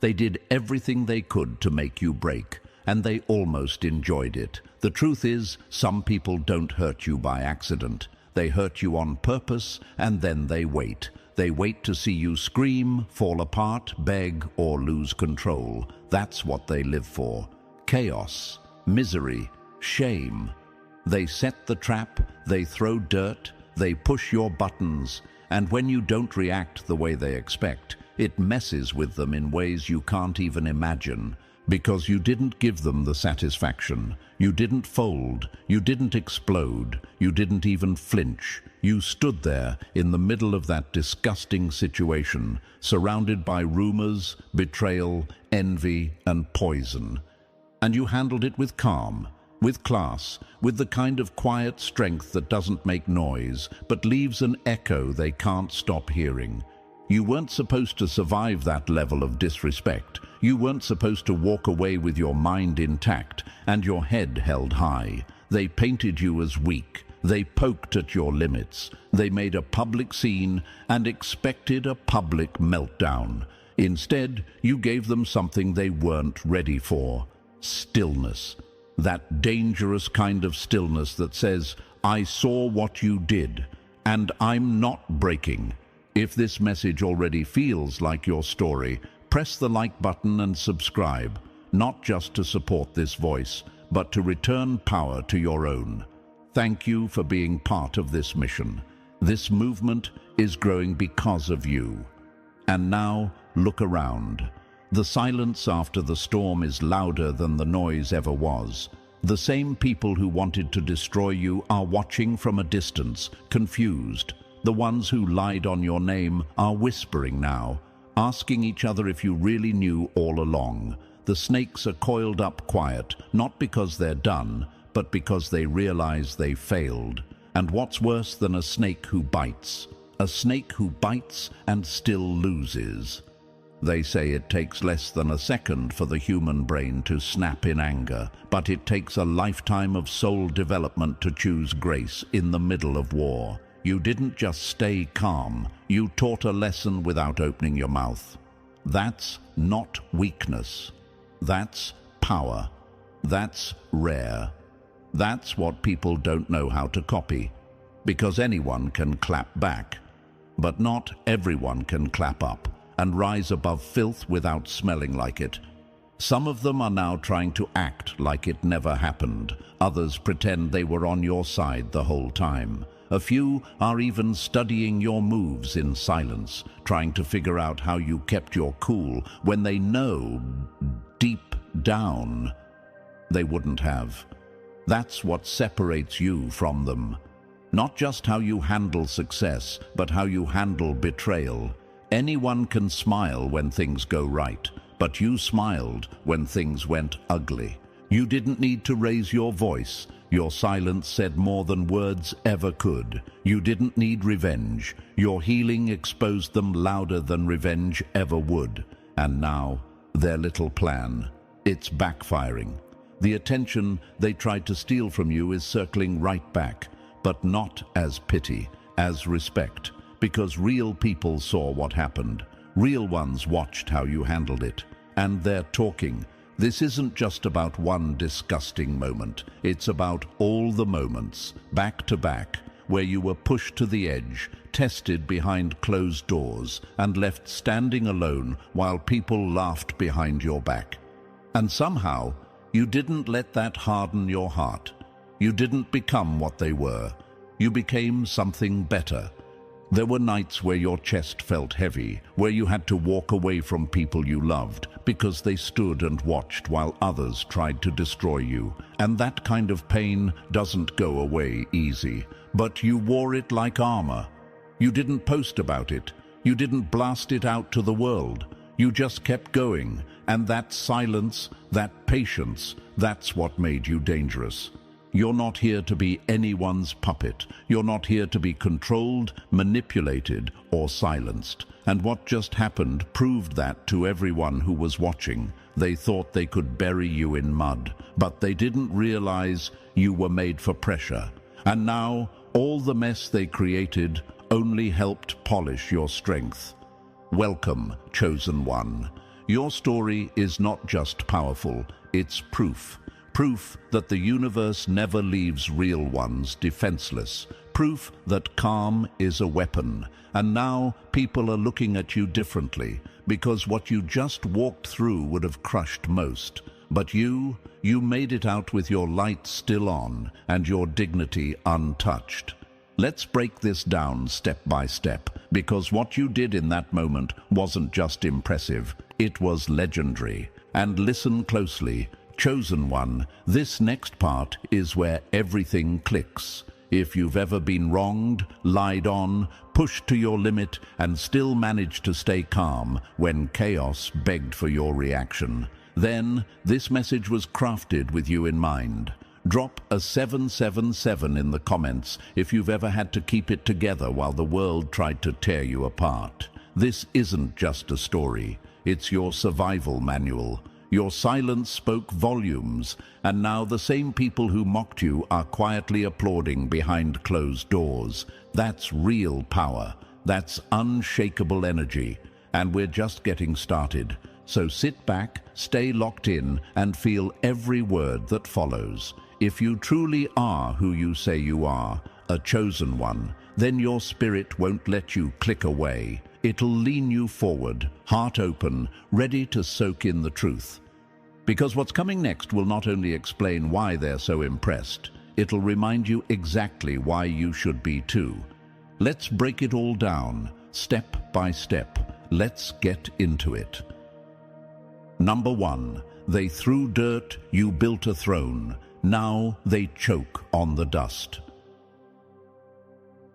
They did everything they could to make you break, and they almost enjoyed it. The truth is, some people don't hurt you by accident. They hurt you on purpose, and then they wait. They wait to see you scream, fall apart, beg, or lose control. That's what they live for. Chaos, misery, shame. They set the trap, they throw dirt, they push your buttons, and when you don't react the way they expect, it messes with them in ways you can't even imagine. Because you didn't give them the satisfaction. You didn't fold. You didn't explode. You didn't even flinch. You stood there in the middle of that disgusting situation, surrounded by rumors, betrayal, envy, and poison. And you handled it with calm, with class, with the kind of quiet strength that doesn't make noise, but leaves an echo they can't stop hearing. You weren't supposed to survive that level of disrespect. You weren't supposed to walk away with your mind intact and your head held high. They painted you as weak. They poked at your limits. They made a public scene and expected a public meltdown. Instead, you gave them something they weren't ready for. Stillness. That dangerous kind of stillness that says, I saw what you did, and I'm not breaking. If this message already feels like your story, press the like button and subscribe, not just to support this voice, but to return power to your own. Thank you for being part of this mission. This movement is growing because of you. And now, look around. The silence after the storm is louder than the noise ever was. The same people who wanted to destroy you are watching from a distance, confused. The ones who lied on your name are whispering now, asking each other if you really knew all along. The snakes are coiled up quiet, not because they're done, but because they realize they failed. And what's worse than a snake who bites? A snake who bites and still loses. They say it takes less than a second for the human brain to snap in anger, but it takes a lifetime of soul development to choose grace in the middle of war. You didn't just stay calm, you taught a lesson without opening your mouth. That's not weakness. That's power. That's rare. That's what people don't know how to copy. Because anyone can clap back. But not everyone can clap up and rise above filth without smelling like it. Some of them are now trying to act like it never happened. Others pretend they were on your side the whole time. A few are even studying your moves in silence, trying to figure out how you kept your cool when they know, deep down, they wouldn't have. That's what separates you from them. Not just how you handle success, but how you handle betrayal. Anyone can smile when things go right, but you smiled when things went ugly. You didn't need to raise your voice. Your silence said more than words ever could. You didn't need revenge. Your healing exposed them louder than revenge ever would. And now, their little plan. It's backfiring. The attention they tried to steal from you is circling right back, but not as pity, as respect, because real people saw what happened. Real ones watched how you handled it, and they're talking. This isn't just about one disgusting moment. It's about all the moments, back to back, where you were pushed to the edge, tested behind closed doors, and left standing alone while people laughed behind your back. And somehow, you didn't let that harden your heart. You didn't become what they were. You became something better. There were nights where your chest felt heavy, where you had to walk away from people you loved because they stood and watched while others tried to destroy you. And that kind of pain doesn't go away easy, but you wore it like armor. You didn't post about it. You didn't blast it out to the world. You just kept going, and that silence, that patience, that's what made you dangerous. You're not here to be anyone's puppet. You're not here to be controlled, manipulated, or silenced. And what just happened proved that to everyone who was watching. They thought they could bury you in mud, but they didn't realize you were made for pressure. And now, all the mess they created only helped polish your strength. Welcome, chosen one. Your story is not just powerful, it's proof. Proof that the universe never leaves real ones defenseless. Proof that calm is a weapon. And now people are looking at you differently, because what you just walked through would have crushed most. But you made it out with your light still on and your dignity untouched. Let's break this down step by step, because what you did in that moment wasn't just impressive, it was legendary. And listen closely, chosen one, this next part is where everything clicks. If you've ever been wronged, lied on, pushed to your limit, and still managed to stay calm when chaos begged for your reaction, then this message was crafted with you in mind. Drop a 777 in the comments if you've ever had to keep it together while the world tried to tear you apart. This isn't just a story, it's your survival manual. Your silence spoke volumes, and now the same people who mocked you are quietly applauding behind closed doors. That's real power. That's unshakable energy. And we're just getting started. So sit back, stay locked in, and feel every word that follows. If you truly are who you say you are, a chosen one, then your spirit won't let you click away. It'll lean you forward, heart open, ready to soak in the truth. Because what's coming next will not only explain why they're so impressed, it'll remind you exactly why you should be too. Let's break it all down, step by step. Let's get into it. Number 1, they threw dirt, you built a throne. Now they choke on the dust.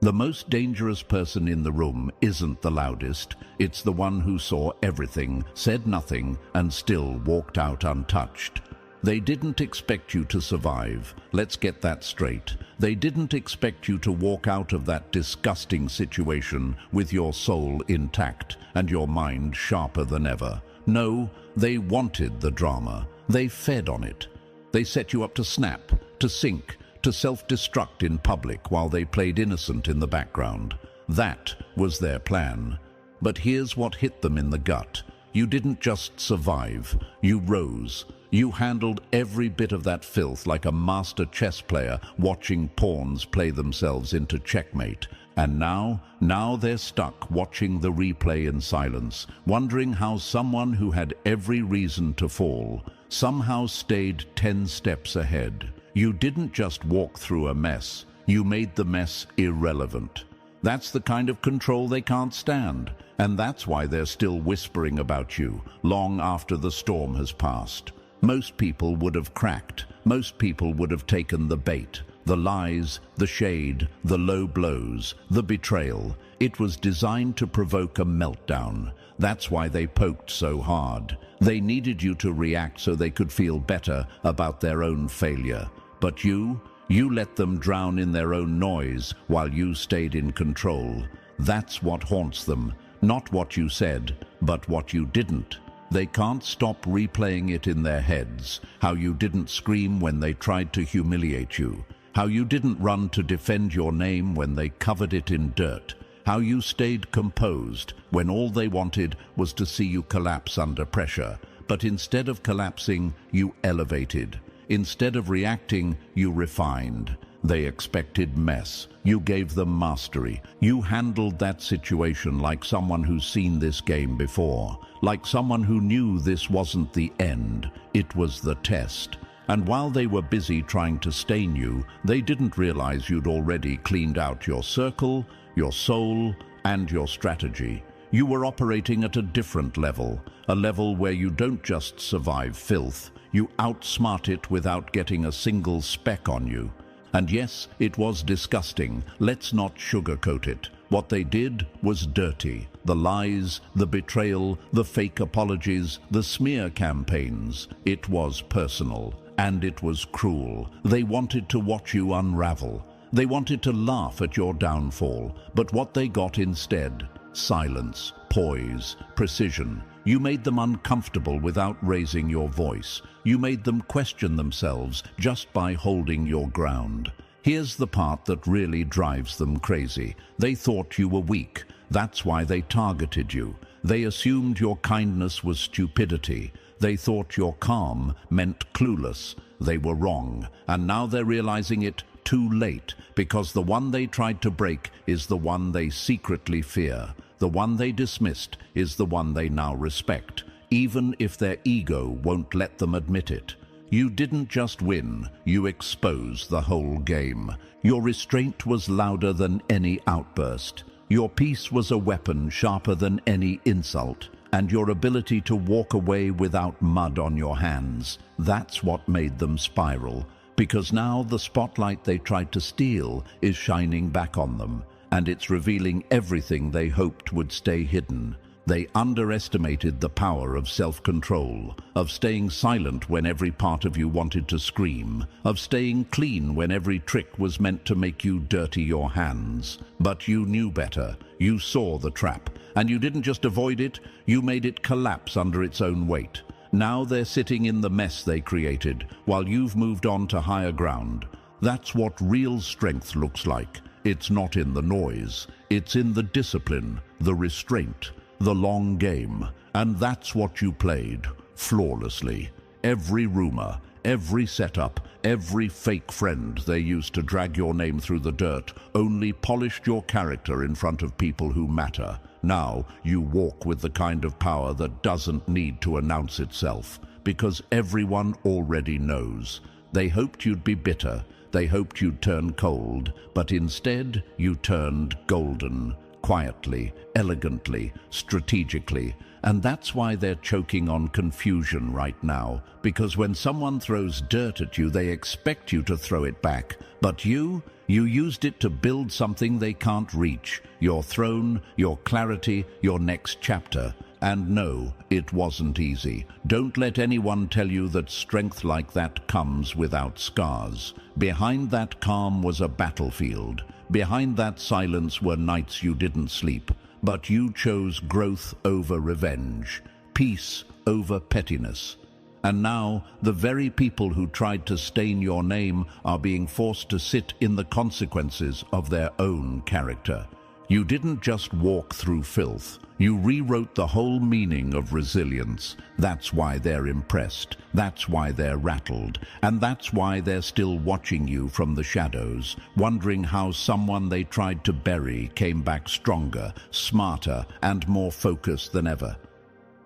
The most dangerous person in the room isn't the loudest, it's the one who saw everything, said nothing, and still walked out untouched. They didn't expect you to survive. Let's get that straight. They didn't expect you to walk out of that disgusting situation with your soul intact and your mind sharper than ever. No, they wanted the drama. They fed on it. They set you up to snap, to sink, to self-destruct in public while they played innocent in the background. That was their plan. But here's what hit them in the gut. You didn't just survive, you rose. You handled every bit of that filth like a master chess player watching pawns play themselves into checkmate. And now they're stuck watching the replay in silence, wondering how someone who had every reason to fall somehow stayed 10 steps ahead. You didn't just walk through a mess, you made the mess irrelevant. That's the kind of control they can't stand, and that's why they're still whispering about you, long after the storm has passed. Most people would have cracked, most people would have taken the bait, the lies, the shade, the low blows, the betrayal. It was designed to provoke a meltdown. That's why they poked so hard. They needed you to react so they could feel better about their own failure. But you let them drown in their own noise while you stayed in control. That's what haunts them. Not what you said, but what you didn't. They can't stop replaying it in their heads. How you didn't scream when they tried to humiliate you. How you didn't run to defend your name when they covered it in dirt. How you stayed composed when all they wanted was to see you collapse under pressure. But instead of collapsing, you elevated. Instead of reacting, you refined. They expected mess. You gave them mastery. You handled that situation like someone who's seen this game before. Like someone who knew this wasn't the end. It was the test. And while they were busy trying to stain you, they didn't realize you'd already cleaned out your circle, your soul, and your strategy. You were operating at a different level, a level where you don't just survive filth, you outsmart it without getting a single speck on you. And yes, it was disgusting. Let's not sugarcoat it. What they did was dirty. The lies, the betrayal, the fake apologies, the smear campaigns. It was personal, and it was cruel. They wanted to watch you unravel. They wanted to laugh at your downfall, but what they got instead? Silence, poise, precision. You made them uncomfortable without raising your voice. You made them question themselves just by holding your ground. Here's the part that really drives them crazy. They thought you were weak. That's why they targeted you. They assumed your kindness was stupidity. They thought your calm meant clueless. They were wrong, and now they're realizing it too late, because the one they tried to break is the one they secretly fear. The one they dismissed is the one they now respect, even if their ego won't let them admit it. You didn't just win, you exposed the whole game. Your restraint was louder than any outburst. Your peace was a weapon sharper than any insult. And your ability to walk away without mud on your hands, that's what made them spiral. Because now the spotlight they tried to steal is shining back on them, and it's revealing everything they hoped would stay hidden. They underestimated the power of self-control, of staying silent when every part of you wanted to scream, of staying clean when every trick was meant to make you dirty your hands. But you knew better. You saw the trap, and you didn't just avoid it, you made it collapse under its own weight. Now they're sitting in the mess they created, while you've moved on to higher ground. That's what real strength looks like. It's not in the noise, it's in the discipline, the restraint, the long game. And that's what you played, flawlessly. Every rumor, every setup, every fake friend they used to drag your name through the dirt only polished your character in front of people who matter. Now you walk with the kind of power that doesn't need to announce itself, because everyone already knows. They hoped you'd be bitter, they hoped you'd turn cold, but instead you turned golden. Quietly, elegantly, strategically. And that's why they're choking on confusion right now, because when someone throws dirt at you, they expect you to throw it back. But you used it to build something they can't reach. Your throne, your clarity, your next chapter. And no, it wasn't easy. Don't let anyone tell you that strength like that comes without scars. Behind that calm was a battlefield. Behind that silence were nights you didn't sleep. But you chose growth over revenge, peace over pettiness. And now, the very people who tried to stain your name are being forced to sit in the consequences of their own character. You didn't just walk through filth. You rewrote the whole meaning of resilience. That's why they're impressed. That's why they're rattled. And that's why they're still watching you from the shadows, wondering how someone they tried to bury came back stronger, smarter, and more focused than ever.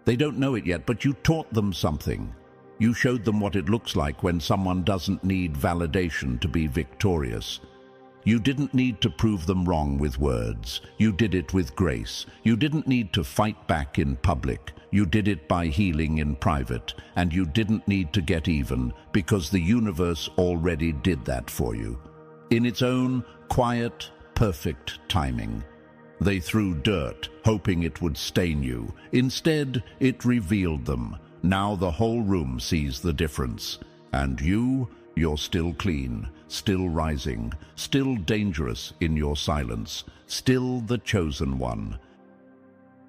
They don't know it yet, but you taught them something. You showed them what it looks like when someone doesn't need validation to be victorious. You didn't need to prove them wrong with words. You did it with grace. You didn't need to fight back in public. You did it by healing in private. And you didn't need to get even, because the universe already did that for you. In its own quiet, perfect timing. They threw dirt, hoping it would stain you. Instead, it revealed them. Now the whole room sees the difference. And you're still clean, still rising, still dangerous in your silence, still the chosen one.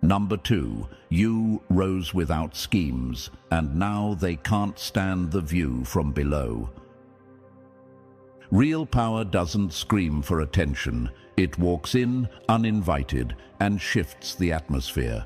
Number 2, you rose without schemes, and now they can't stand the view from below. Real power doesn't scream for attention. It walks in, uninvited, and shifts the atmosphere.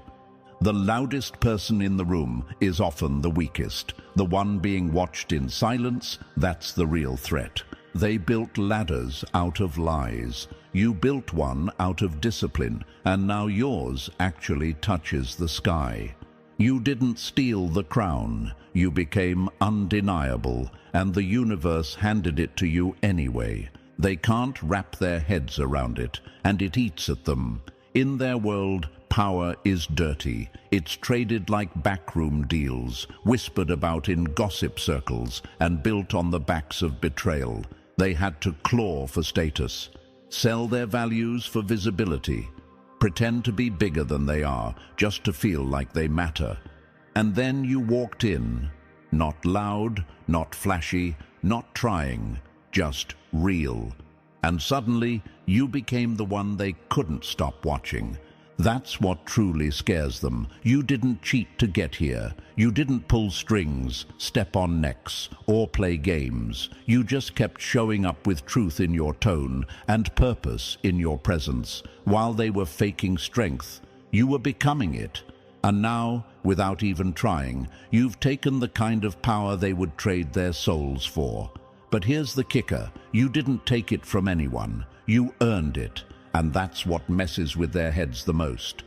The loudest person in the room is often the weakest. The one being watched in silence, that's the real threat. They built ladders out of lies. You built one out of discipline, and now yours actually touches the sky. You didn't steal the crown. You became undeniable, and the universe handed it to you anyway. They can't wrap their heads around it, and it eats at them. In their world, power is dirty. It's traded like backroom deals, whispered about in gossip circles, and built on the backs of betrayal. They had to claw for status, sell their values for visibility, pretend to be bigger than they are, just to feel like they matter. And then you walked in, not loud, not flashy, not trying, just real. And suddenly, you became the one they couldn't stop watching. That's what truly scares them. You didn't cheat to get here. You didn't pull strings, step on necks, or play games. You just kept showing up with truth in your tone and purpose in your presence. While they were faking strength, you were becoming it. And now, without even trying, you've taken the kind of power they would trade their souls for. But here's the kicker: you didn't take it from anyone. You earned it, and that's what messes with their heads the most.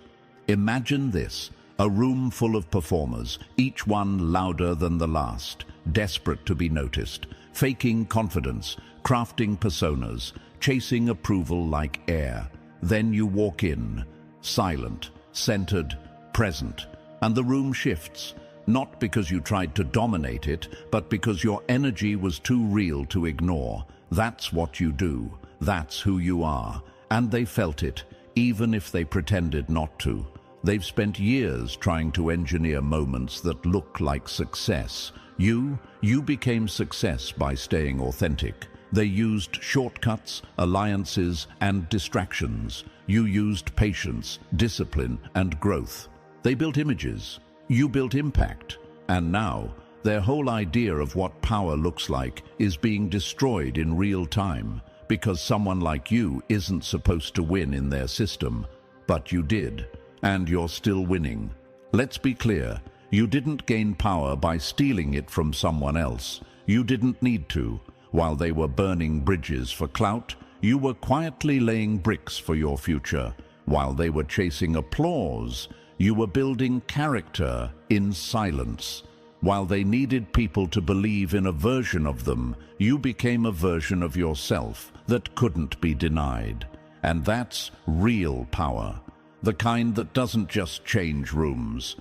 Imagine this: a room full of performers, each one louder than the last, desperate to be noticed, faking confidence, crafting personas, chasing approval like air. Then you walk in, silent, centered, present, and the room shifts, not because you tried to dominate it, but because your energy was too real to ignore. That's what you do. That's who you are. And they felt it, even if they pretended not to. They've spent years trying to engineer moments that look like success. You became success by staying authentic. They used shortcuts, alliances, and distractions. You used patience, discipline, and growth. They built images. You built impact. And now, their whole idea of what power looks like is being destroyed in real time, because someone like you isn't supposed to win in their system. But you did, and you're still winning. Let's be clear. You didn't gain power by stealing it from someone else. You didn't need to. While they were burning bridges for clout, you were quietly laying bricks for your future. While they were chasing applause, you were building character in silence. While they needed people to believe in a version of them, you became a version of yourself that couldn't be denied. And that's real power. The kind that doesn't just change rooms.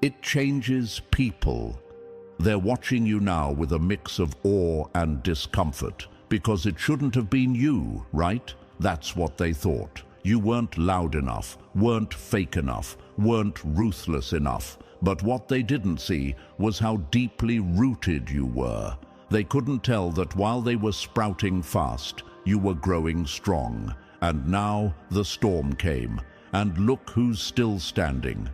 It changes people. They're watching you now with a mix of awe and discomfort, because it shouldn't have been you, right? That's what they thought. You weren't loud enough, weren't fake enough, weren't ruthless enough. But what they didn't see was how deeply rooted you were. They couldn't tell that while they were sprouting fast, you were growing strong. And now the storm came, and look who's still standing.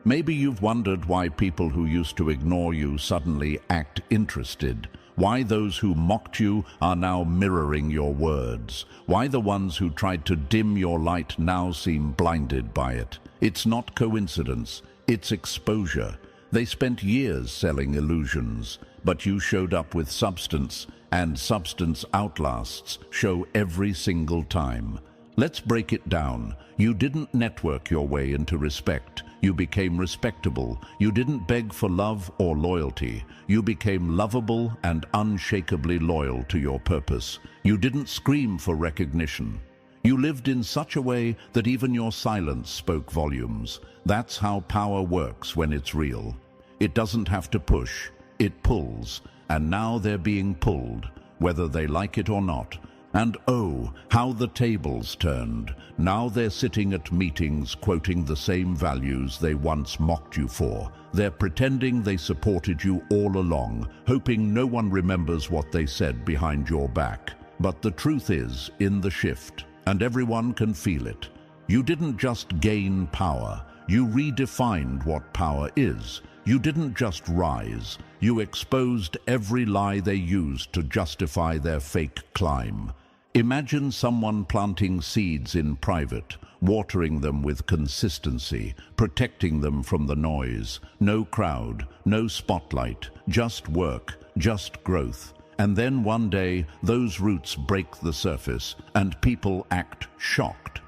Maybe you've wondered why people who used to ignore you suddenly act interested. Why those who mocked you are now mirroring your words. Why the ones who tried to dim your light now seem blinded by it. It's not coincidence, it's exposure. They spent years selling illusions, but you showed up with substance, and substance outlasts show every single time. Let's break it down. You didn't network your way into respect. You became respectable. You didn't beg for love or loyalty. You became lovable and unshakably loyal to your purpose. You didn't scream for recognition. You lived in such a way that even your silence spoke volumes. That's how power works when it's real. It doesn't have to push, it pulls. And now they're being pulled, whether they like it or not. And oh, how the tables turned. Now they're sitting at meetings quoting the same values they once mocked you for. They're pretending they supported you all along, hoping no one remembers what they said behind your back. But the truth is in the shift, and everyone can feel it. You didn't just gain power, you redefined what power is. You didn't just rise, you exposed every lie they used to justify their fake climb. Imagine someone planting seeds in private, watering them with consistency, protecting them from the noise. No crowd, no spotlight, just work, just growth. And then one day, those roots break the surface, and people act shocked.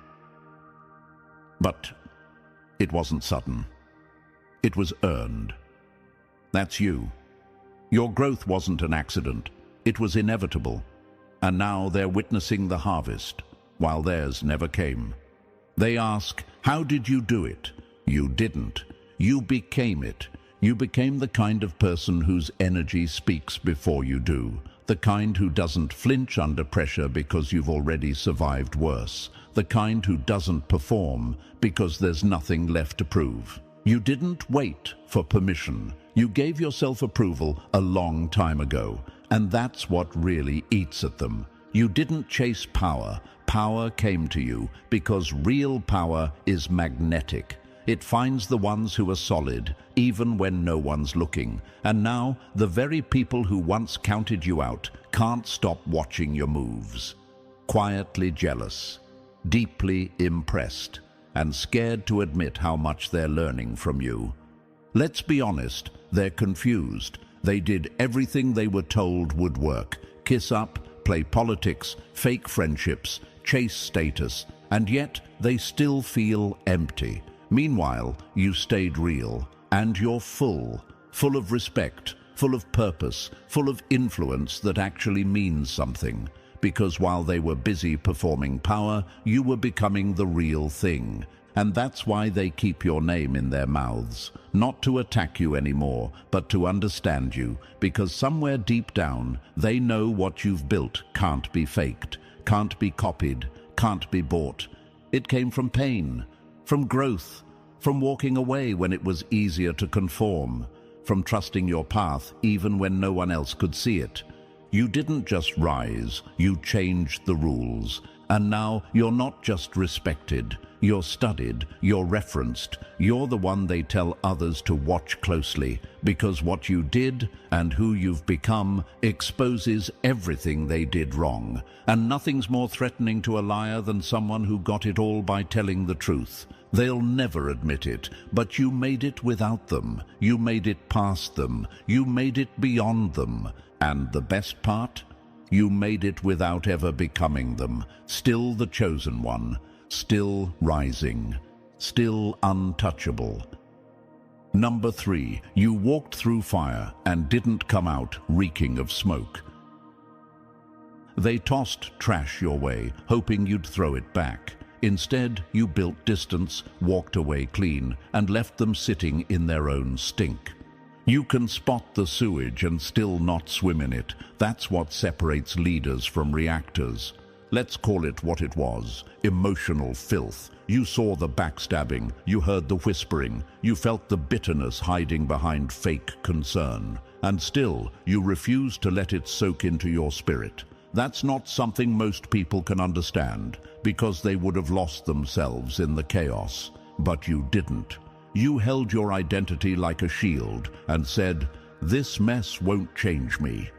But it wasn't sudden. It was earned. That's you. Your growth wasn't an accident. It was inevitable. And now they're witnessing the harvest, while theirs never came. They ask, how did you do it? You didn't. You became it. You became the kind of person whose energy speaks before you do. The kind who doesn't flinch under pressure because you've already survived worse. The kind who doesn't perform because there's nothing left to prove. You didn't wait for permission. You gave yourself approval a long time ago. And that's what really eats at them. You didn't chase power. Power came to you because real power is magnetic. It finds the ones who are solid, even when no one's looking. And now, the very people who once counted you out can't stop watching your moves. Quietly jealous, deeply impressed. and scared to admit how much they're learning from you. Let's be honest, they're confused. They did everything they were told would work. Kiss up, play politics, fake friendships, chase status, and yet they still feel empty. Meanwhile, you stayed real, and you're full of respect, full of purpose, full of influence that actually means something. Because while they were busy performing power, you were becoming the real thing. And that's why they keep your name in their mouths. Not to attack you anymore, but to understand you. Because somewhere deep down, they know what you've built can't be faked, can't be copied, can't be bought. It came from pain, from growth, from walking away when it was easier to conform, from trusting your path even when no one else could see it. You didn't just rise, you changed the rules. And now you're not just respected, you're studied, you're referenced. You're the one they tell others to watch closely, because what you did and who you've become exposes everything they did wrong. And nothing's more threatening to a liar than someone who got it all by telling the truth. They'll never admit it, but you made it without them. You made it past them. You made it beyond them. And the best part? You made it without ever becoming them. Still the chosen one. Still rising. Still untouchable. Number 3, you walked through fire and didn't come out reeking of smoke. They tossed trash your way, hoping you'd throw it back. Instead, you built distance, walked away clean, and left them sitting in their own stink. You can spot the sewage and still not swim in it. That's what separates leaders from reactors. Let's call it what it was: emotional filth. You saw the backstabbing, you heard the whispering, you felt the bitterness hiding behind fake concern. And still, you refused to let it soak into your spirit. That's not something most people can understand, because they would have lost themselves in the chaos. But you didn't. You held your identity like a shield and said, "This mess won't change me."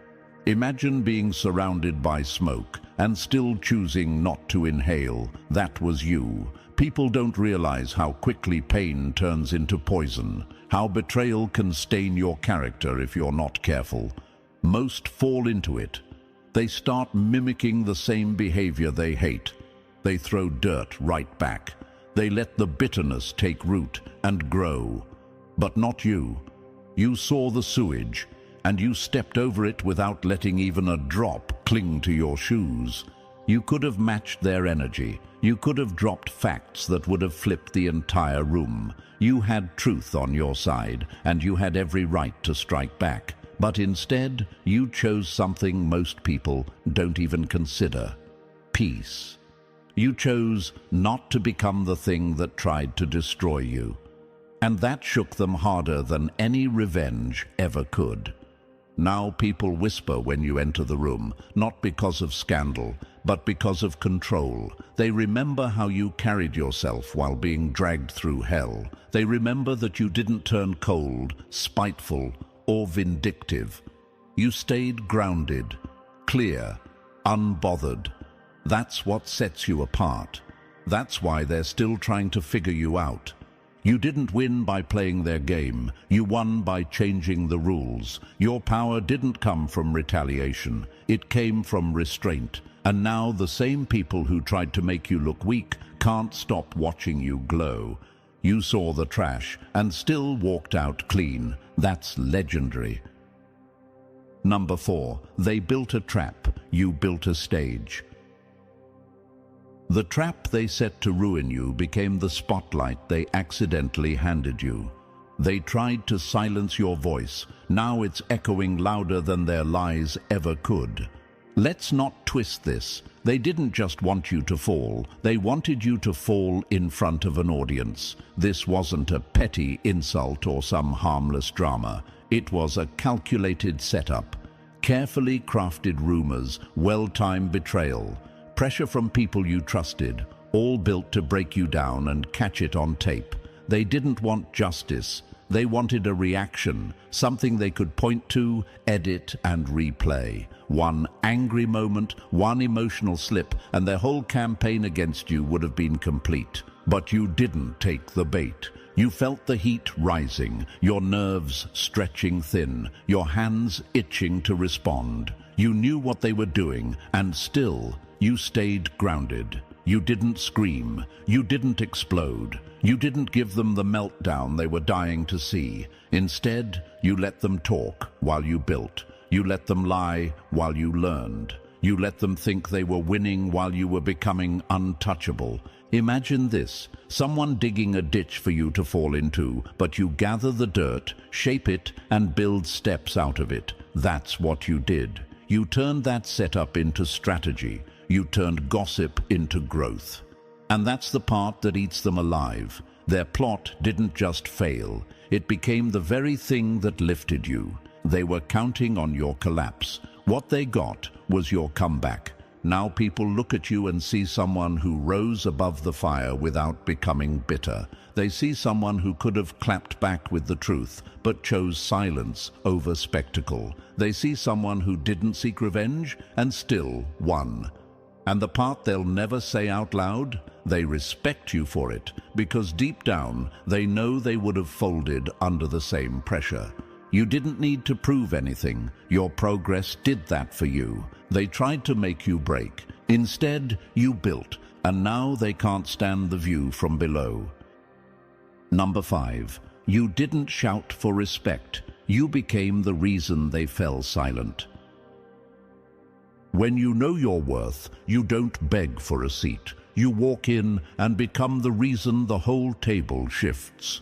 Imagine being surrounded by smoke and still choosing not to inhale. That was you. People don't realize how quickly pain turns into poison, how betrayal can stain your character if you're not careful. Most fall into it. They start mimicking the same behavior they hate. They throw dirt right back. They let the bitterness take root and grow. But not you. You saw the sewage, and you stepped over it without letting even a drop cling to your shoes. You could have matched their energy. You could have dropped facts that would have flipped the entire room. You had truth on your side, and you had every right to strike back. But instead, you chose something most people don't even consider: peace. You chose not to become the thing that tried to destroy you. And that shook them harder than any revenge ever could. Now people whisper when you enter the room, not because of scandal, but because of control. They remember how you carried yourself while being dragged through hell. They remember that you didn't turn cold, spiteful, or vindictive. You stayed grounded, clear, unbothered. That's what sets you apart. That's why they're still trying to figure you out. You didn't win by playing their game. You won by changing the rules. Your power didn't come from retaliation. It came from restraint. And now the same people who tried to make you look weak can't stop watching you glow. You saw the trash and still walked out clean. That's legendary. Number 4, they built a trap. You built a stage. The trap they set to ruin you became the spotlight they accidentally handed you. They tried to silence your voice. Now it's echoing louder than their lies ever could. Let's not twist this. They didn't just want you to fall. They wanted you to fall in front of an audience. This wasn't a petty insult or some harmless drama. It was a calculated setup. Carefully crafted rumors, well-timed betrayal. Pressure from people you trusted, all built to break you down and catch it on tape. They didn't want justice. They wanted a reaction, something they could point to, edit, and replay. One angry moment, one emotional slip, and their whole campaign against you would have been complete. But you didn't take the bait. You felt the heat rising, your nerves stretching thin, your hands itching to respond. You knew what they were doing, and still, you stayed grounded. You didn't scream. You didn't explode. You didn't give them the meltdown they were dying to see. Instead, you let them talk while you built. You let them lie while you learned. You let them think they were winning while you were becoming untouchable. Imagine this, someone digging a ditch for you to fall into, but you gather the dirt, shape it, and build steps out of it. That's what you did. You turned that setup into strategy. You turned gossip into growth. And that's the part that eats them alive. Their plot didn't just fail. It became the very thing that lifted you. They were counting on your collapse. What they got was your comeback. Now people look at you and see someone who rose above the fire without becoming bitter. They see someone who could have clapped back with the truth, but chose silence over spectacle. They see someone who didn't seek revenge and still won. And the part they'll never say out loud, they respect you for it, because deep down they know they would have folded under the same pressure. You didn't need to prove anything. Your progress did that for you. They tried to make you break. Instead, you built, and now they can't stand the view from below. Number 5. You didn't shout for respect. You became the reason they fell silent. When you know your worth, you don't beg for a seat. You walk in and become the reason the whole table shifts.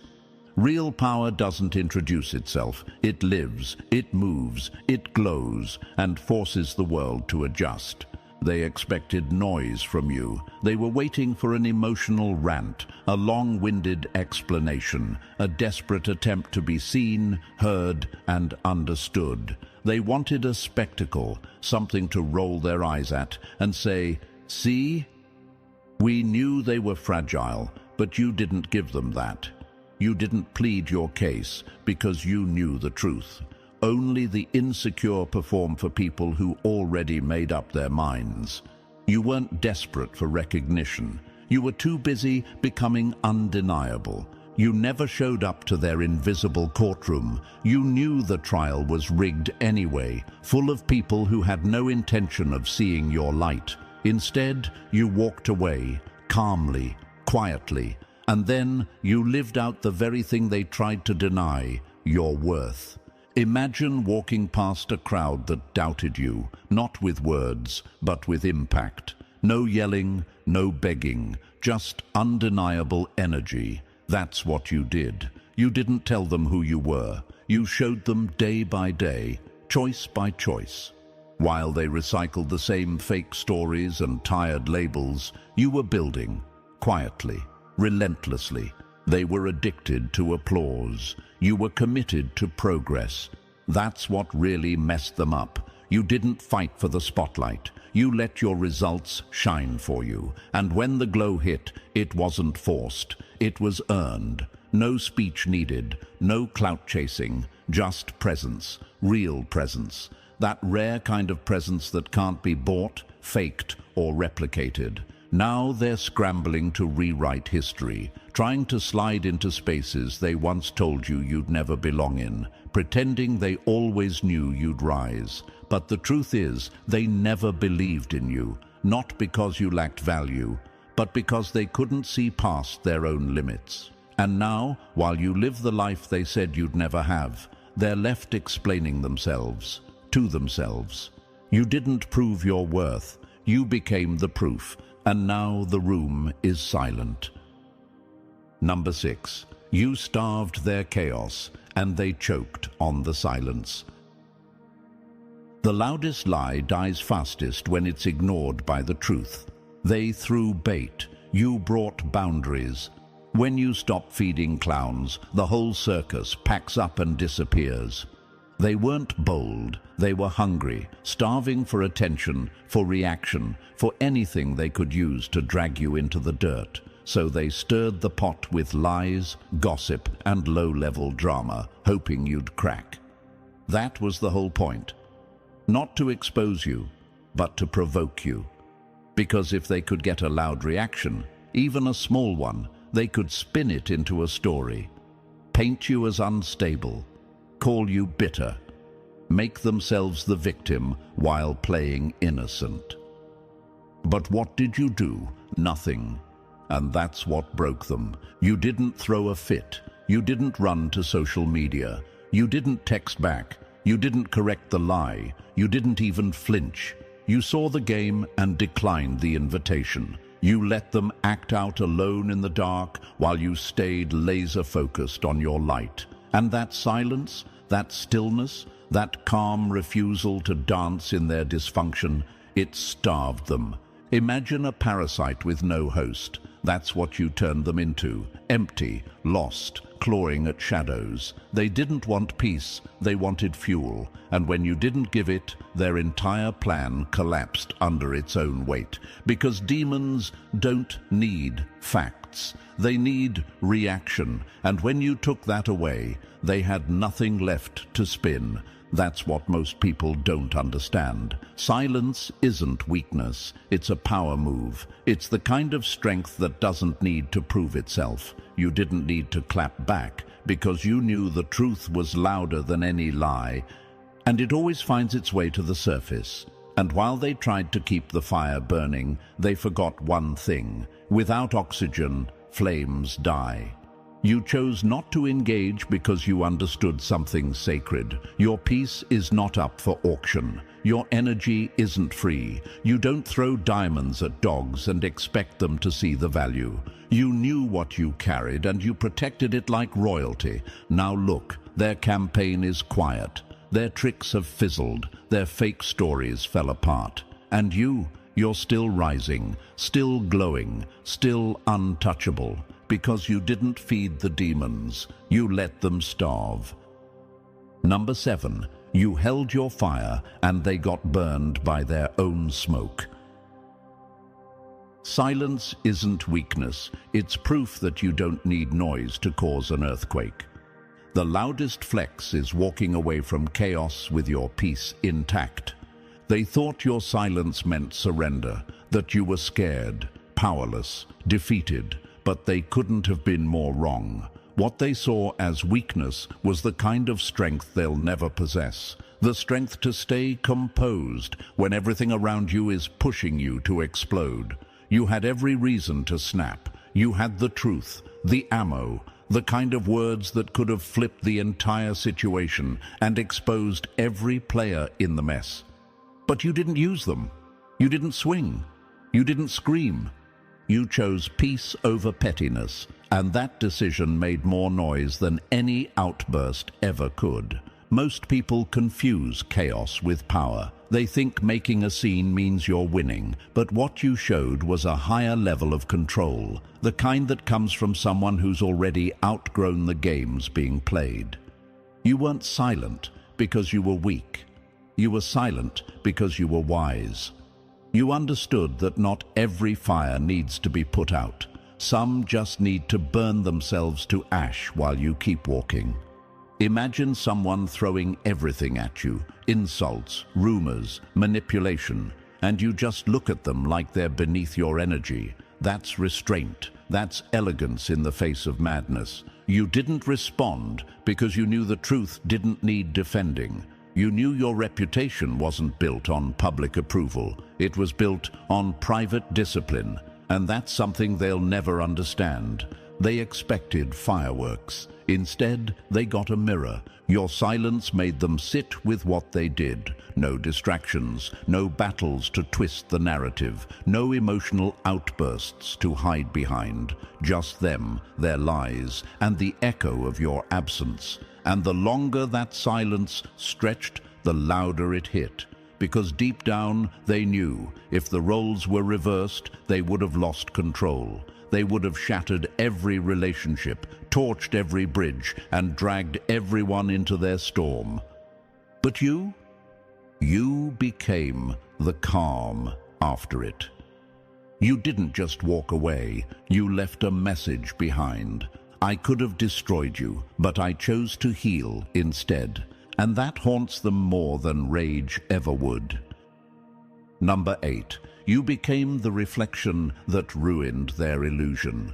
Real power doesn't introduce itself. It lives, it moves, it glows, and forces the world to adjust. They expected noise from you. They were waiting for an emotional rant, a long-winded explanation, a desperate attempt to be seen, heard, and understood. They wanted a spectacle, something to roll their eyes at and say, "See? We knew they were fragile, but you didn't give them that. You didn't plead your case because you knew the truth. Only the insecure perform for people who already made up their minds. You weren't desperate for recognition. You were too busy becoming undeniable. You never showed up to their invisible courtroom. You knew the trial was rigged anyway, full of people who had no intention of seeing your light. Instead, you walked away, calmly, quietly, and then you lived out the very thing they tried to deny, your worth. Imagine walking past a crowd that doubted you, not with words, but with impact. No yelling, no begging, just undeniable energy. That's what you did. You didn't tell them who you were. You showed them day by day, choice by choice. While they recycled the same fake stories and tired labels, you were building, quietly, relentlessly. They were addicted to applause. You were committed to progress. That's what really messed them up. You didn't fight for the spotlight. You let your results shine for you. And when the glow hit, it wasn't forced. It was earned. No speech needed, no clout chasing, just presence, real presence. That rare kind of presence that can't be bought, faked, or replicated. Now they're scrambling to rewrite history, trying to slide into spaces they once told you you'd never belong in, pretending they always knew you'd rise. But the truth is, they never believed in you, not because you lacked value, but because they couldn't see past their own limits. And now, while you live the life they said you'd never have, they're left explaining themselves, to themselves. You didn't prove your worth, you became the proof, and now the room is silent. Number 6. You starved their chaos, and they choked on the silence. The loudest lie dies fastest when it's ignored by the truth. They threw bait, you brought boundaries. When you stop feeding clowns, the whole circus packs up and disappears. They weren't bold, they were hungry, starving for attention, for reaction, for anything they could use to drag you into the dirt. So they stirred the pot with lies, gossip, and low-level drama, hoping you'd crack. That was the whole point. Not to expose you, but to provoke you. Because if they could get a loud reaction, even a small one, they could spin it into a story, paint you as unstable, call you bitter, make themselves the victim while playing innocent. But what did you do? Nothing. And that's what broke them. You didn't throw a fit. You didn't run to social media. You didn't text back. You didn't correct the lie. You didn't even flinch. You saw the game and declined the invitation. You let them act out alone in the dark while you stayed laser-focused on your light. And that silence, that stillness, that calm refusal to dance in their dysfunction, it starved them. Imagine a parasite with no host. That's what you turned them into. Empty, lost, clawing at shadows. They didn't want peace, they wanted fuel. And when you didn't give it, their entire plan collapsed under its own weight. Because demons don't need facts. They need reaction. And when you took that away, they had nothing left to spin. That's what most people don't understand. Silence isn't weakness, it's a power move. It's the kind of strength that doesn't need to prove itself. You didn't need to clap back because you knew the truth was louder than any lie, and it always finds its way to the surface. And while they tried to keep the fire burning, they forgot one thing. Without oxygen, flames die. You chose not to engage because you understood something sacred. Your peace is not up for auction. Your energy isn't free. You don't throw diamonds at dogs and expect them to see the value. You knew what you carried and you protected it like royalty. Now look, their campaign is quiet. Their tricks have fizzled. Their fake stories fell apart. And you're still rising, still glowing, still untouchable. Because you didn't feed the demons, you let them starve. Number 7, you held your fire and they got burned by their own smoke. Silence isn't weakness, it's proof that you don't need noise to cause an earthquake. The loudest flex is walking away from chaos with your peace intact. They thought your silence meant surrender, that you were scared, powerless, defeated. But they couldn't have been more wrong. What they saw as weakness was the kind of strength they'll never possess. The strength to stay composed when everything around you is pushing you to explode. You had every reason to snap. You had the truth, the ammo, the kind of words that could have flipped the entire situation and exposed every player in the mess. But you didn't use them. You didn't swing. You didn't scream. You chose peace over pettiness, and that decision made more noise than any outburst ever could. Most people confuse chaos with power. They think making a scene means you're winning, but what you showed was a higher level of control, the kind that comes from someone who's already outgrown the games being played. You weren't silent because you were weak. You were silent because you were wise. You understood that not every fire needs to be put out. Some just need to burn themselves to ash while you keep walking. Imagine someone throwing everything at you, insults, rumors, manipulation, and you just look at them like they're beneath your energy. That's restraint. That's elegance in the face of madness. You didn't respond because you knew the truth didn't need defending. You knew your reputation wasn't built on public approval. It was built on private discipline, and that's something they'll never understand. They expected fireworks. Instead, they got a mirror. Your silence made them sit with what they did. No distractions, no battles to twist the narrative, no emotional outbursts to hide behind. Just them, their lies, and the echo of your absence. And the longer that silence stretched, the louder it hit. Because deep down, they knew if the roles were reversed, they would have lost control. They would have shattered every relationship, torched every bridge, and dragged everyone into their storm. But you became the calm after it. You didn't just walk away, you left a message behind. I could have destroyed you, but I chose to heal instead. And that haunts them more than rage ever would. Number 8. You became the reflection that ruined their illusion.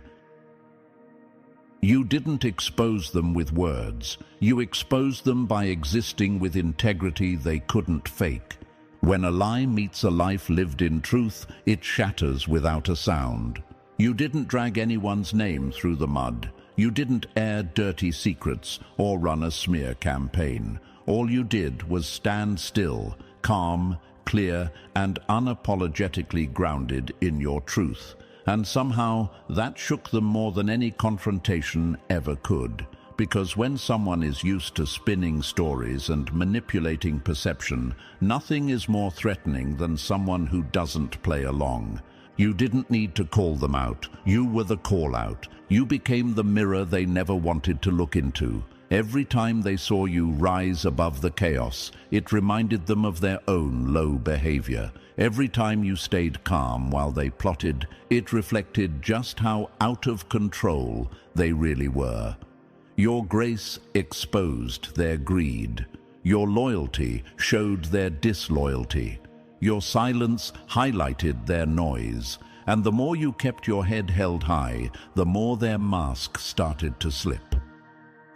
You didn't expose them with words. You exposed them by existing with integrity they couldn't fake. When a lie meets a life lived in truth, it shatters without a sound. You didn't drag anyone's name through the mud. You didn't air dirty secrets or run a smear campaign. All you did was stand still, calm, clear, and unapologetically grounded in your truth. And somehow that shook them more than any confrontation ever could. Because when someone is used to spinning stories and manipulating perception, nothing is more threatening than someone who doesn't play along. You didn't need to call them out. You were the call-out. You became the mirror they never wanted to look into. Every time they saw you rise above the chaos, it reminded them of their own low behavior. Every time you stayed calm while they plotted, it reflected just how out of control they really were. Your grace exposed their greed. Your loyalty showed their disloyalty. Your silence highlighted their noise. And the more you kept your head held high, the more their mask started to slip.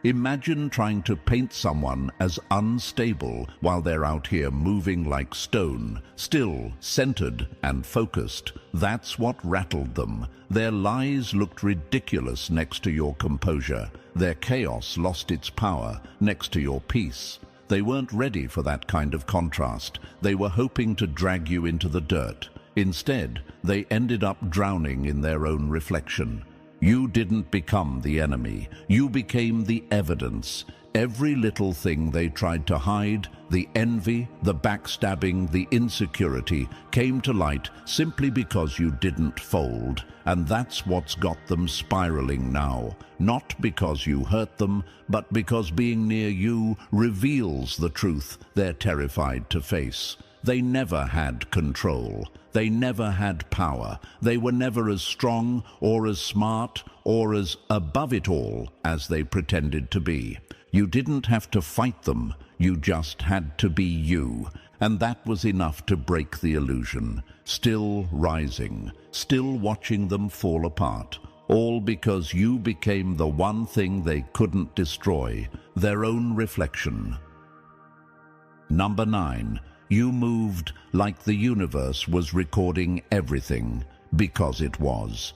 Imagine trying to paint someone as unstable while they're out here moving like stone, still, centered, and focused. That's what rattled them. Their lies looked ridiculous next to your composure. Their chaos lost its power next to your peace. They weren't ready for that kind of contrast. They were hoping to drag you into the dirt. Instead, they ended up drowning in their own reflection. You didn't become the enemy. You became the evidence. Every little thing they tried to hide, the envy, the backstabbing, the insecurity, came to light simply because you didn't fold. And that's what's got them spiraling now. Not because you hurt them, but because being near you reveals the truth they're terrified to face. They never had control. They never had power. They were never as strong or as smart or as above it all as they pretended to be. You didn't have to fight them. You just had to be you. And that was enough to break the illusion. Still rising, still watching them fall apart. All because you became the one thing they couldn't destroy, their own reflection. Number 9. You moved like the universe was recording everything, because it was.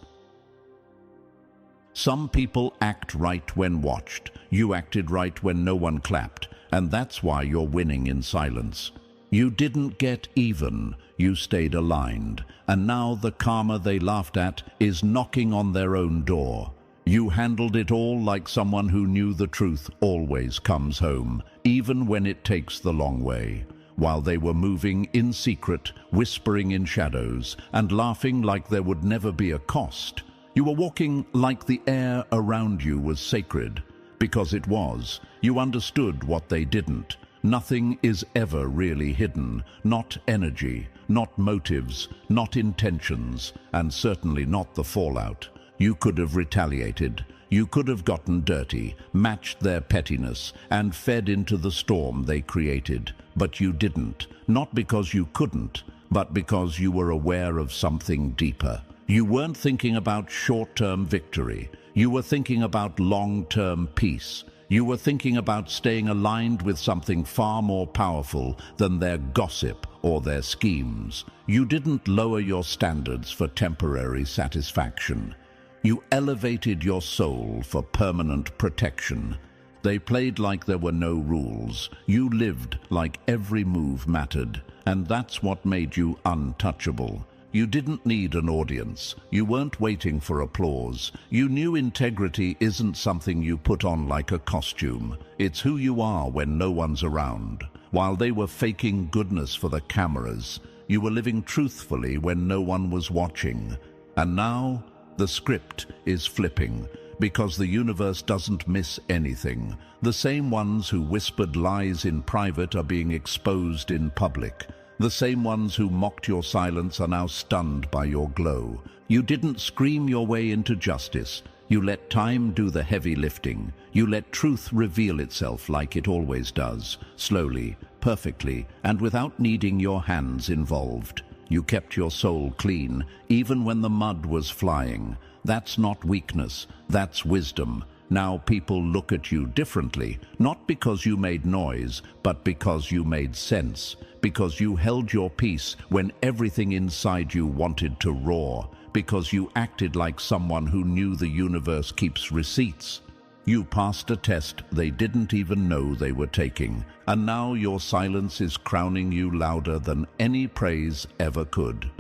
Some people act right when watched. You acted right when no one clapped, and that's why you're winning in silence. You didn't get even, you stayed aligned, and now the karma they laughed at is knocking on their own door. You handled it all like someone who knew the truth always comes home, even when it takes the long way. While they were moving in secret, whispering in shadows, and laughing like there would never be a cost, you were walking like the air around you was sacred. Because it was. You understood what they didn't. Nothing is ever really hidden. Not energy, not motives, not intentions, and certainly not the fallout. You could have retaliated. You could have gotten dirty, matched their pettiness, and fed into the storm they created. But you didn't, not because you couldn't, but because you were aware of something deeper. You weren't thinking about short-term victory. You were thinking about long-term peace. You were thinking about staying aligned with something far more powerful than their gossip or their schemes. You didn't lower your standards for temporary satisfaction. You elevated your soul for permanent protection. They played like there were no rules. You lived like every move mattered, and that's what made you untouchable. You didn't need an audience. You weren't waiting for applause. You knew integrity isn't something you put on like a costume. It's who you are when no one's around. While they were faking goodness for the cameras, you were living truthfully when no one was watching. And now, the script is flipping. Because the universe doesn't miss anything. The same ones who whispered lies in private are being exposed in public. The same ones who mocked your silence are now stunned by your glow. You didn't scream your way into justice. You let time do the heavy lifting. You let truth reveal itself like it always does, slowly, perfectly, and without needing your hands involved. You kept your soul clean, even when the mud was flying. That's not weakness, that's wisdom. Now people look at you differently, not because you made noise, but because you made sense, because you held your peace when everything inside you wanted to roar, because you acted like someone who knew the universe keeps receipts. You passed a test they didn't even know they were taking, and now your silence is crowning you louder than any praise ever could.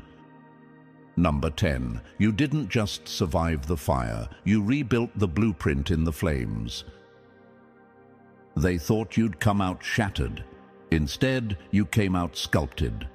Number 10. You didn't just survive the fire, you rebuilt the blueprint in the flames. They thought you'd come out shattered. Instead, you came out sculpted.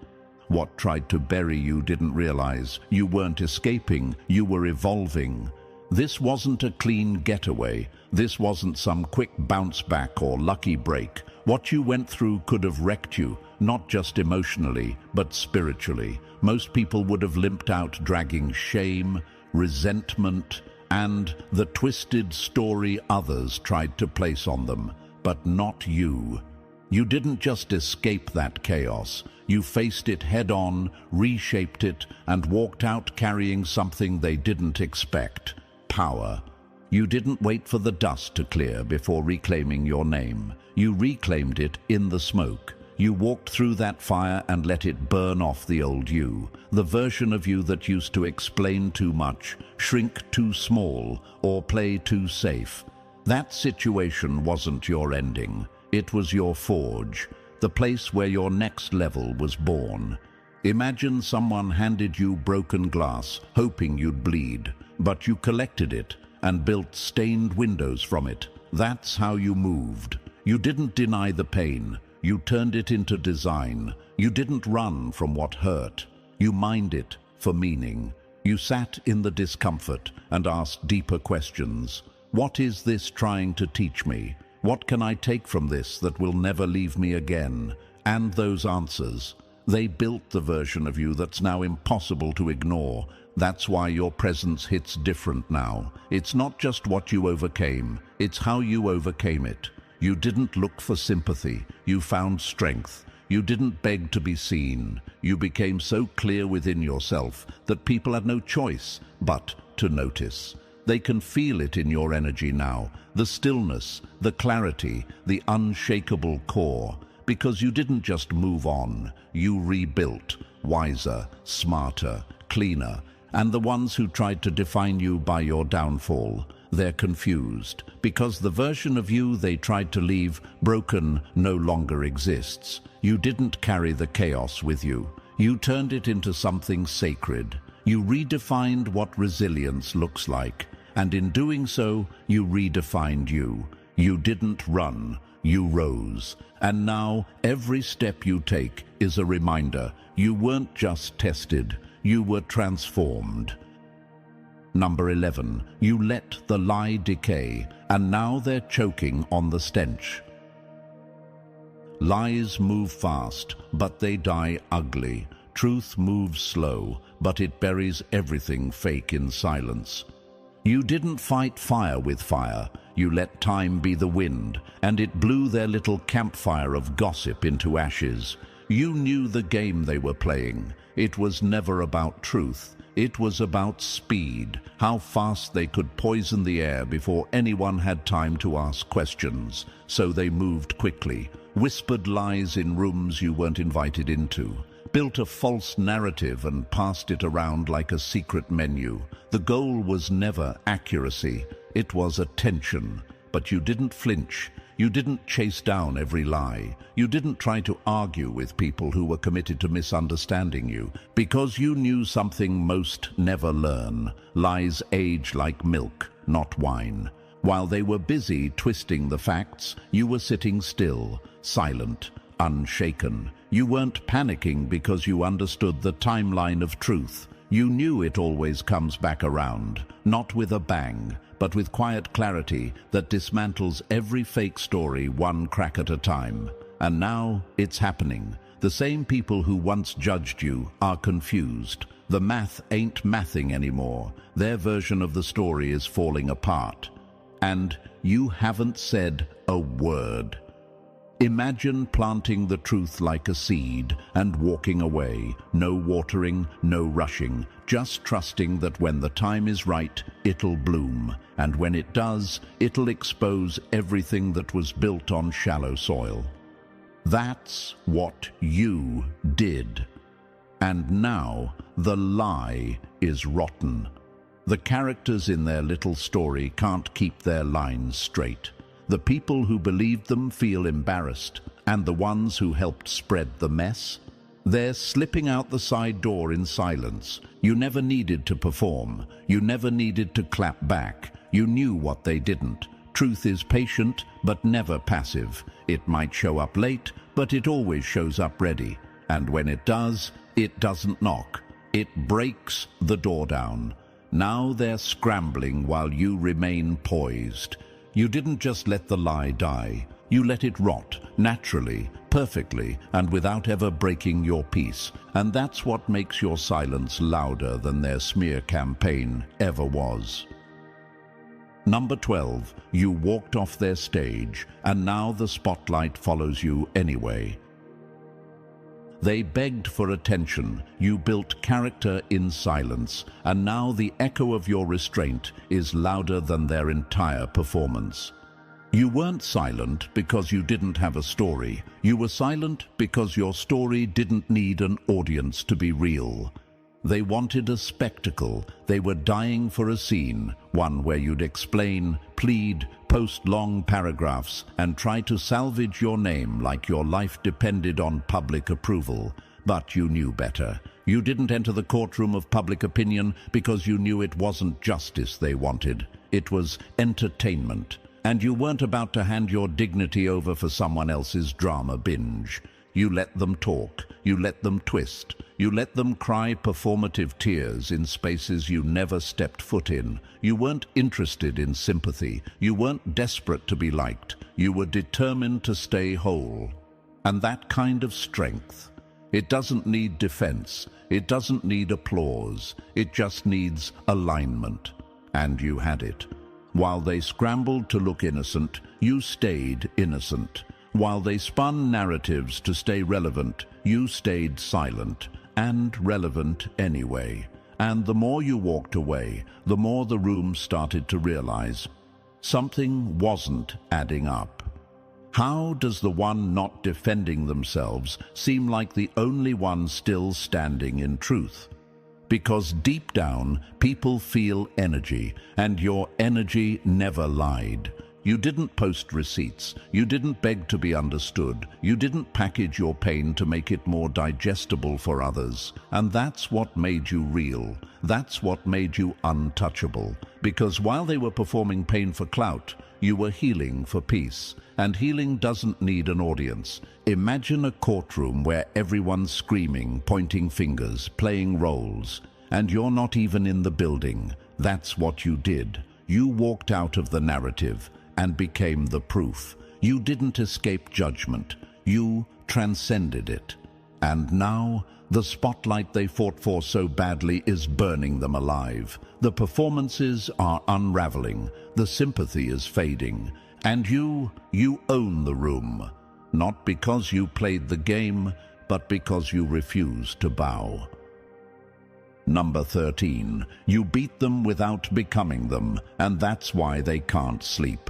What tried to bury you didn't realize you weren't escaping, you were evolving. This wasn't a clean getaway. This wasn't some quick bounce back or lucky break. What you went through could have wrecked you, not just emotionally, but spiritually. Most people would have limped out dragging shame, resentment, and the twisted story others tried to place on them. But not you. You didn't just escape that chaos. You faced it head-on, reshaped it, and walked out carrying something they didn't expect. Power. You didn't wait for the dust to clear before reclaiming your name. You reclaimed it in the smoke. You walked through that fire and let it burn off the old you, the version of you that used to explain too much, shrink too small, or play too safe. That situation wasn't your ending. It was your forge, the place where your next level was born. Imagine someone handed you broken glass, hoping you'd bleed, but you collected it and built stained windows from it. That's how you moved. You didn't deny the pain. You turned it into design. You didn't run from what hurt. You mined it for meaning. You sat in the discomfort and asked deeper questions. What is this trying to teach me? What can I take from this that will never leave me again? And those answers, they built the version of you that's now impossible to ignore. That's why your presence hits different now. It's not just what you overcame, it's how you overcame it. You didn't look for sympathy, you found strength. You didn't beg to be seen. You became so clear within yourself that people had no choice but to notice. They can feel it in your energy now, the stillness, the clarity, the unshakable core. Because you didn't just move on, you rebuilt, wiser, smarter, cleaner. And the ones who tried to define you by your downfall, they're confused, because the version of you they tried to leave broken no longer exists. You didn't carry the chaos with you. You turned it into something sacred. You redefined what resilience looks like, and in doing so, you redefined you. You didn't run, you rose. And now, every step you take is a reminder. You weren't just tested, you were transformed. Number 11. You let the lie decay, and now they're choking on the stench. Lies move fast, but they die ugly. Truth moves slow, but it buries everything fake in silence. You didn't fight fire with fire. You let time be the wind, and it blew their little campfire of gossip into ashes. You knew the game they were playing. It was never about truth. It was about speed, how fast they could poison the air before anyone had time to ask questions. So they moved quickly, whispered lies in rooms you weren't invited into, built a false narrative and passed it around like a secret menu. The goal was never accuracy, it was attention. But you didn't flinch. You didn't chase down every lie. You didn't try to argue with people who were committed to misunderstanding you, because you knew something most never learn. Lies age like milk, not wine. While they were busy twisting the facts, you were sitting still, silent, unshaken. You weren't panicking because you understood the timeline of truth. You knew it always comes back around, not with a bang, but with quiet clarity that dismantles every fake story one crack at a time. And now it's happening. The same people who once judged you are confused. The math ain't mathing anymore. Their version of the story is falling apart. And you haven't said a word. Imagine planting the truth like a seed and walking away, no watering, no rushing, just trusting that when the time is right, it'll bloom, and when it does, it'll expose everything that was built on shallow soil. That's what you did. And now the lie is rotten. The characters in their little story can't keep their lines straight. The people who believed them feel embarrassed, and the ones who helped spread the mess? They're slipping out the side door in silence. You never needed to perform. You never needed to clap back. You knew what they didn't. Truth is patient, but never passive. It might show up late, but it always shows up ready. And when it does, it doesn't knock. It breaks the door down. Now they're scrambling while you remain poised. You didn't just let the lie die. You let it rot, naturally, perfectly, and without ever breaking your peace. And that's what makes your silence louder than their smear campaign ever was. Number 12, you walked off their stage, and now the spotlight follows you anyway. They begged for attention, you built character in silence, and now the echo of your restraint is louder than their entire performance. You weren't silent because you didn't have a story. You were silent because your story didn't need an audience to be real. They wanted a spectacle. They were dying for a scene, one where you'd explain, plead, post long paragraphs, and try to salvage your name like your life depended on public approval. But you knew better. You didn't enter the courtroom of public opinion because you knew it wasn't justice they wanted. It was entertainment. And you weren't about to hand your dignity over for someone else's drama binge. You let them talk. You let them twist. You let them cry performative tears in spaces you never stepped foot in. You weren't interested in sympathy. You weren't desperate to be liked. You were determined to stay whole. And that kind of strength, it doesn't need defense. It doesn't need applause. It just needs alignment. And you had it. While they scrambled to look innocent, you stayed innocent. While they spun narratives to stay relevant, you stayed silent. And relevant anyway. And the more you walked away, the more the room started to realize something wasn't adding up. How does the one not defending themselves seem like the only one still standing in truth? Because deep down, people feel energy, and your energy never lied. You didn't post receipts. You didn't beg to be understood. You didn't package your pain to make it more digestible for others. And that's what made you real. That's what made you untouchable. Because while they were performing pain for clout, you were healing for peace. And healing doesn't need an audience. Imagine a courtroom where everyone's screaming, pointing fingers, playing roles. And you're not even in the building. That's what you did. You walked out of the narrative and became the proof. You didn't escape judgment. You transcended it. And now, the spotlight they fought for so badly is burning them alive. The performances are unraveling. The sympathy is fading. And you own the room. Not because you played the game, but because you refused to bow. Number 13, you beat them without becoming them, and that's why they can't sleep.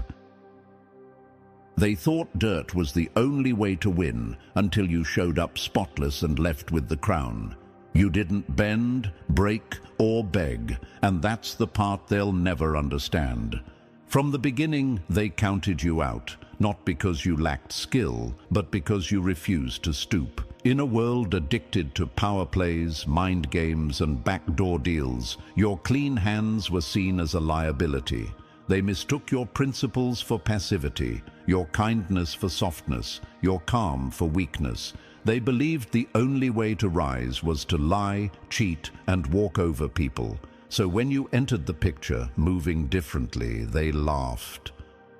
They thought dirt was the only way to win until you showed up spotless and left with the crown. You didn't bend, break, or beg, and that's the part they'll never understand. From the beginning, they counted you out, not because you lacked skill, but because you refused to stoop. In a world addicted to power plays, mind games, and backdoor deals, your clean hands were seen as a liability. They mistook your principles for passivity, your kindness for softness, your calm for weakness. They believed the only way to rise was to lie, cheat, and walk over people. So when you entered the picture, moving differently, they laughed.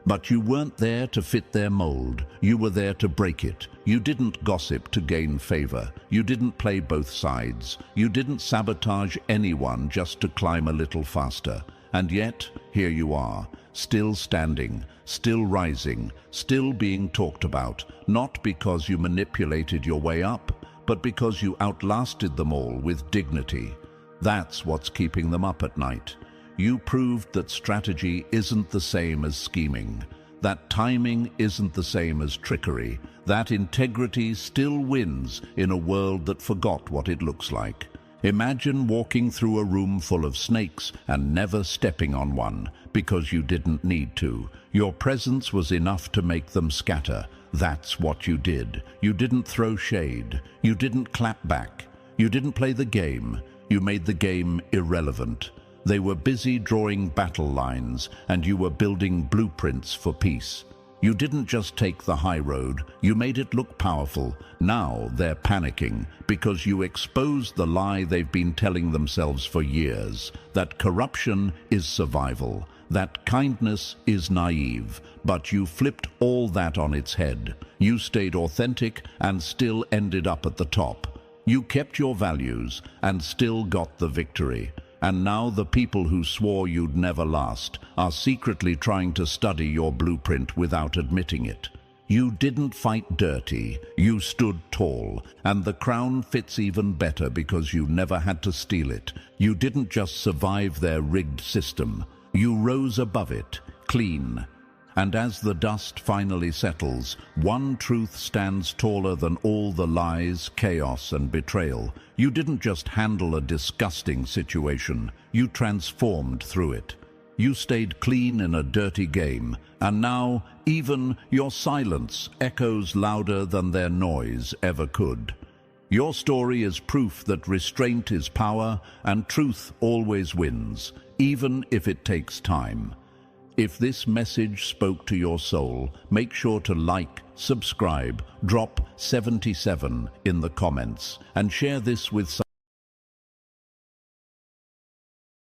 But you weren't there to fit their mold. You were there to break it. You didn't gossip to gain favor. You didn't play both sides. You didn't sabotage anyone just to climb a little faster. And yet, here you are, still standing, still rising, still being talked about, not because you manipulated your way up, but because you outlasted them all with dignity. That's what's keeping them up at night. You proved that strategy isn't the same as scheming, that timing isn't the same as trickery, that integrity still wins in a world that forgot what it looks like. Imagine walking through a room full of snakes and never stepping on one because you didn't need to. Your presence was enough to make them scatter. That's what you did. You didn't throw shade. You didn't clap back. You didn't play the game. You made the game irrelevant. They were busy drawing battle lines, and you were building blueprints for peace. You didn't just take the high road, you made it look powerful. Now they're panicking because you exposed the lie they've been telling themselves for years, that corruption is survival, that kindness is naive. But you flipped all that on its head. You stayed authentic and still ended up at the top. You kept your values and still got the victory. And now the people who swore you'd never last are secretly trying to study your blueprint without admitting it. You didn't fight dirty, you stood tall, and the crown fits even better because you never had to steal it. You didn't just survive their rigged system, you rose above it, clean. And as the dust finally settles, one truth stands taller than all the lies, chaos, and betrayal. You didn't just handle a disgusting situation, you transformed through it. You stayed clean in a dirty game, and now even your silence echoes louder than their noise ever could. Your story is proof that restraint is power, and truth always wins, even if it takes time. If this message spoke to your soul, make sure to like, subscribe, drop 77 in the comments, and share this with